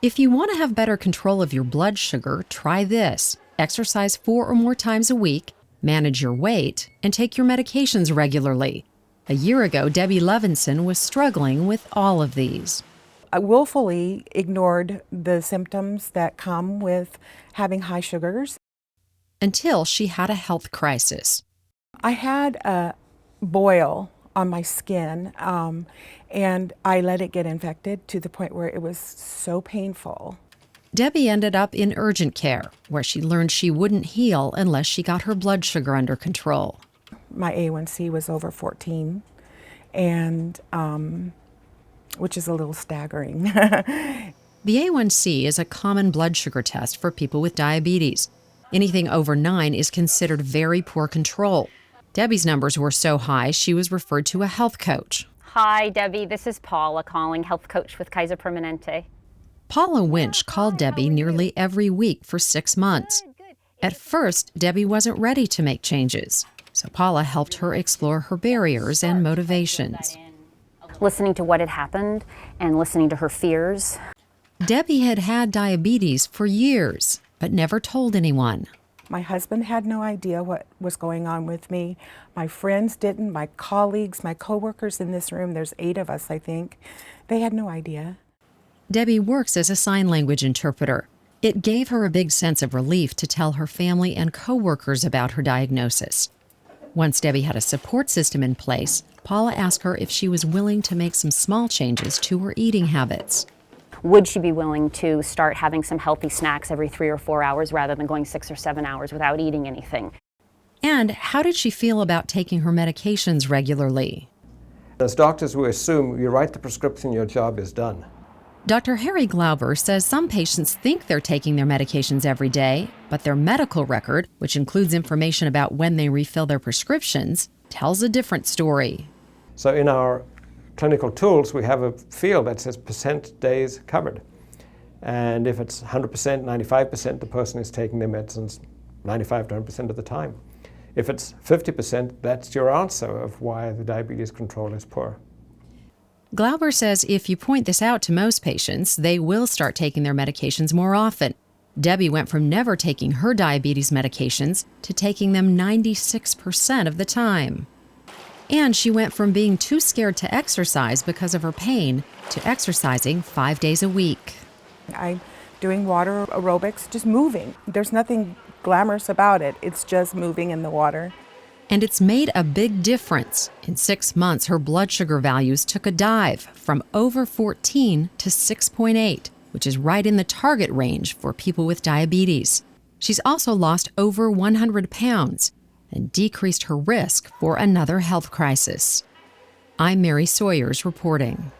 If you want to have better control of your blood sugar, try this. Exercise 4 or more times a week, manage your weight, and take your medications regularly. A year ago, Debbie Levinson was struggling with all of these. I willfully ignored the symptoms that come with having high sugars. Until she had a health crisis. I had a boil on my skin, and I let it get infected to the point where it was so painful. Debbie ended up in urgent care, where she learned she wouldn't heal unless she got her blood sugar under control. My A1C was over 14, and which is a little staggering. The A1C is a common blood sugar test for people with diabetes. Anything over 9 is considered very poor control. Debbie's numbers were so high, she was referred to a health coach. Hi, Debbie. This is Paula calling, health coach with Kaiser Permanente. Paula Winch called Debbie nearly every week for 6 months. At first, Debbie wasn't ready to make changes, so Paula helped her explore her barriers and motivations. Listening to what had happened and listening to her fears. Debbie had had diabetes for years, but never told anyone. My husband had no idea what was going on with me. My friends didn't, my colleagues, my coworkers in this room, there's 8 of us, I think, they had no idea. Debbie works as a sign language interpreter. It gave her a big sense of relief to tell her family and coworkers about her diagnosis. Once Debbie had a support system in place, Paula asked her if she was willing to make some small changes to her eating habits. Would she be willing to start having some healthy snacks every 3 or 4 hours rather than going 6 or 7 hours without eating anything? And how did she feel about taking her medications regularly? As doctors, we assume you write the prescription, your job is done. Dr. Harry Glauber says some patients think they're taking their medications every day, but their medical record, which includes information about when they refill their prescriptions, tells a different story. So in our clinical tools, we have a field that says percent days covered. And if it's 100%, 95%, the person is taking their medicines 95 to 100% of the time. If it's 50%, that's your answer of why the diabetes control is poor. Glauber says if you point this out to most patients, they will start taking their medications more often. Debbie went from never taking her diabetes medications to taking them 96% of the time. And she went from being too scared to exercise because of her pain to exercising 5 days a week. I'm doing water aerobics, just moving. There's nothing glamorous about it. It's just moving in the water. And it's made a big difference. In 6 months, her blood sugar values took a dive from over 14 to 6.8, which is right in the target range for people with diabetes. She's also lost over 100 pounds and decreased her risk for another health crisis. I'm Mary Sawyers reporting.